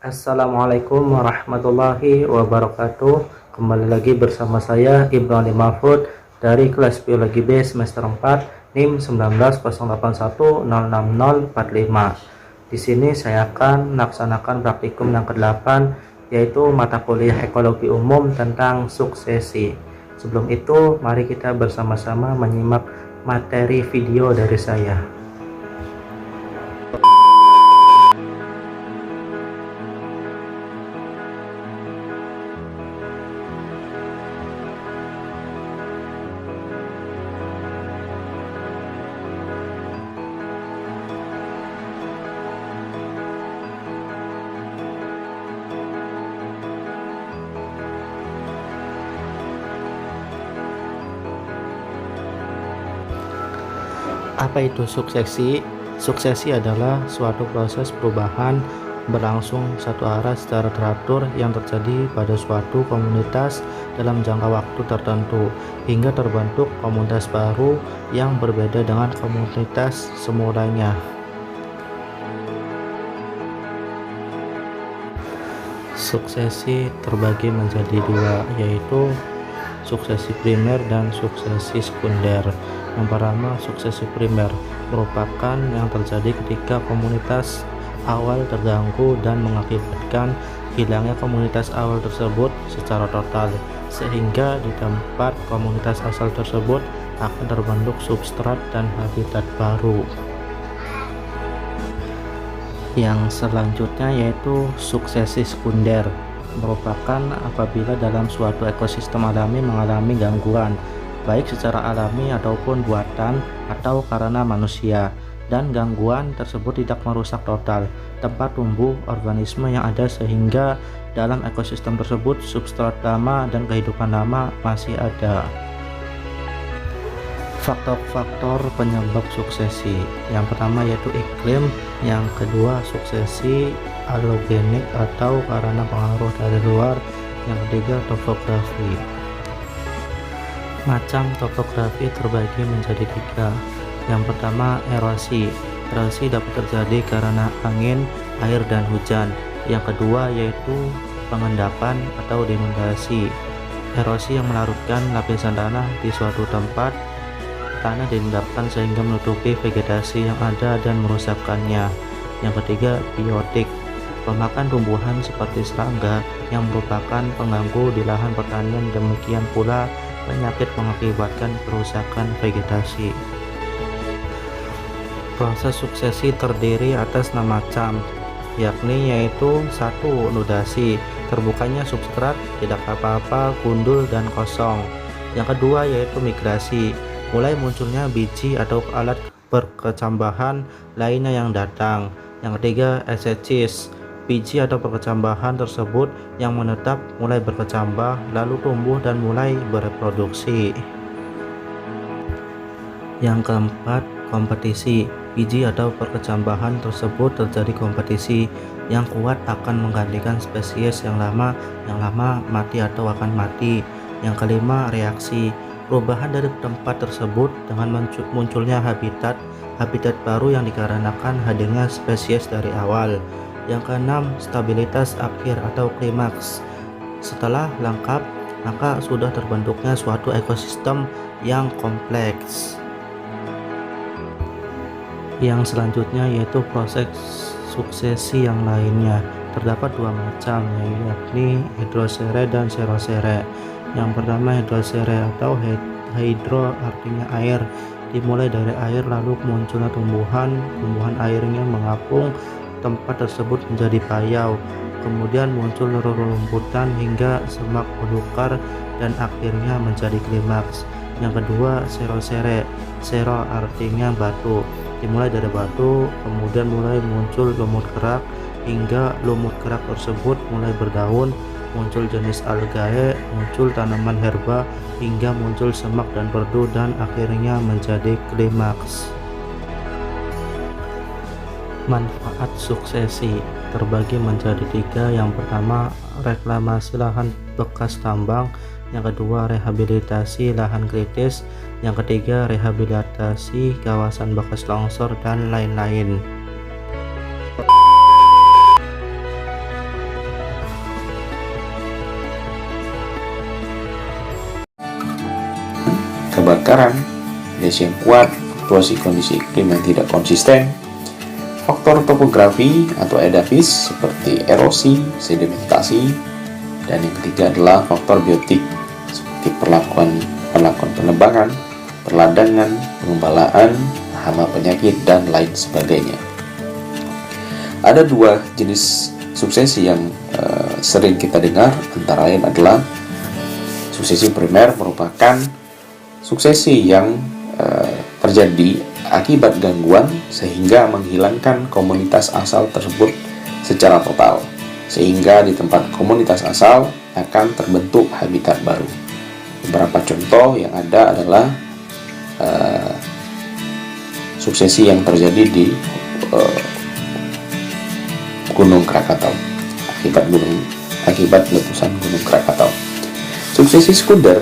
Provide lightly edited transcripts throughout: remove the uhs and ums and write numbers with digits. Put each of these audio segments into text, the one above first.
Assalamualaikum warahmatullahi wabarakatuh. Kembali lagi bersama saya Ibnu Ali Mahfud dari kelas Biologi B semester 4 NIM 19061060045. Di sini saya akan melaksanakan praktikum yang ke-8, yaitu mata kuliah Ekologi Umum tentang suksesi. Sebelum itu, mari kita bersama-sama menyimak materi video dari saya. Apa itu suksesi? Suksesi adalah suatu proses perubahan berlangsung satu arah secara teratur yang terjadi pada suatu komunitas dalam jangka waktu tertentu hingga terbentuk komunitas baru yang berbeda dengan komunitas semulanya. Suksesi terbagi menjadi dua, yaitu suksesi primer dan suksesi sekunder. Yang pertama, suksesi primer merupakan yang terjadi ketika komunitas awal terganggu dan mengakibatkan hilangnya komunitas awal tersebut secara total, sehingga di tempat komunitas asal tersebut akan terbentuk substrat dan habitat baru. Yang selanjutnya yaitu suksesi sekunder, merupakan apabila dalam suatu ekosistem alami mengalami gangguan, baik secara alami ataupun buatan atau karena manusia, dan gangguan tersebut tidak merusak total tempat tumbuh organisme yang ada, sehingga dalam ekosistem tersebut substrat lama dan kehidupan lama masih ada. Faktor-faktor penyebab suksesi, yang pertama yaitu iklim, yang kedua suksesi alogenik atau karena pengaruh dari luar, yang ketiga topografi. Macam topografi terbagi menjadi tiga. Yang pertama, erosi. Erosi dapat terjadi karena angin, air, dan hujan. Yang kedua yaitu pengendapan atau denudasi. Erosi yang melarutkan lapisan tanah di suatu tempat. Tanah diendapkan sehingga menutupi vegetasi yang ada dan merusakkannya. Yang ketiga, biotik. Pemakan tumbuhan seperti serangga yang merupakan pengganggu di lahan pertanian. Demikian pula penyakit mengakibatkan kerusakan vegetasi. Proses suksesi terdiri atas 6 macam, yakni yaitu 1. Nudasi, terbukanya substrat, tidak apa-apa, gundul dan kosong. Yang kedua yaitu migrasi, mulai munculnya biji atau alat berkecambahan lainnya yang datang. Yang ketiga, esecis, biji atau perkecambahan tersebut yang menetap mulai berkecambah, lalu tumbuh dan mulai bereproduksi. Yang keempat, kompetisi, biji atau perkecambahan tersebut terjadi kompetisi, yang kuat akan menggantikan spesies yang lama mati atau akan mati. Yang kelima, reaksi, perubahan dari tempat tersebut dengan munculnya habitat baru yang dikarenakan hadirnya spesies dari awal. Yang keenam, stabilitas akhir atau klimaks. Setelah lengkap, maka sudah terbentuknya suatu ekosistem yang kompleks. Yang selanjutnya yaitu proses suksesi yang lainnya. Terdapat dua macam, yakni hidrosere dan xerosere. Yang pertama, hidrosere atau hidro artinya air, dimulai dari air lalu munculnya tumbuhan airnya mengapung, tempat tersebut menjadi payau, kemudian muncul rerumputan hingga semak belukar dan akhirnya menjadi klimaks. Yang kedua, xerosere. Xero artinya batu, dimulai dari batu, kemudian mulai muncul lumut kerak hingga lumut kerak tersebut mulai berdaun, muncul jenis algae, muncul tanaman herba hingga muncul semak dan perdu dan akhirnya menjadi klimaks. Manfaat suksesi terbagi menjadi tiga. Yang pertama, reklamasi lahan bekas tambang. Yang kedua, rehabilitasi lahan kritis. Yang ketiga, rehabilitasi kawasan bekas longsor dan lain-lain. karang, vegetasi yang kuat, fluktuasi kondisi iklim yang tidak konsisten, faktor topografi atau edafis seperti erosi, sedimentasi, dan yang ketiga adalah faktor biotik seperti perlakuan penebangan, perladangan, pengembalaan, hama penyakit, dan lain sebagainya. Ada dua jenis suksesi yang sering kita dengar, antara lain adalah suksesi primer, merupakan suksesi yang terjadi akibat gangguan sehingga menghilangkan komunitas asal tersebut secara total, sehingga di tempat komunitas asal akan terbentuk habitat baru. Beberapa contoh yang ada adalah suksesi yang terjadi di Gunung Krakatau akibat letusan Gunung Krakatau. Suksesi sekunder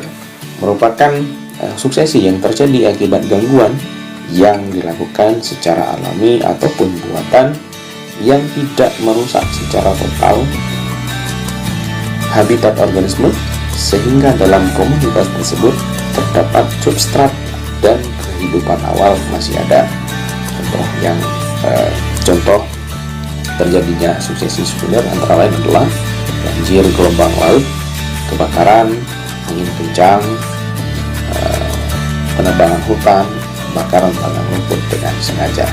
merupakan suksesi yang terjadi akibat gangguan yang dilakukan secara alami ataupun buatan yang tidak merusak secara total habitat organisme, sehingga dalam komunitas tersebut terdapat substrat dan kehidupan awal masih ada. Contoh terjadinya suksesi sekunder antara lain adalah banjir gelombang laut, kebakaran, angin kencang, penebangan hutan, kebakaran padang rumput dengan sengaja.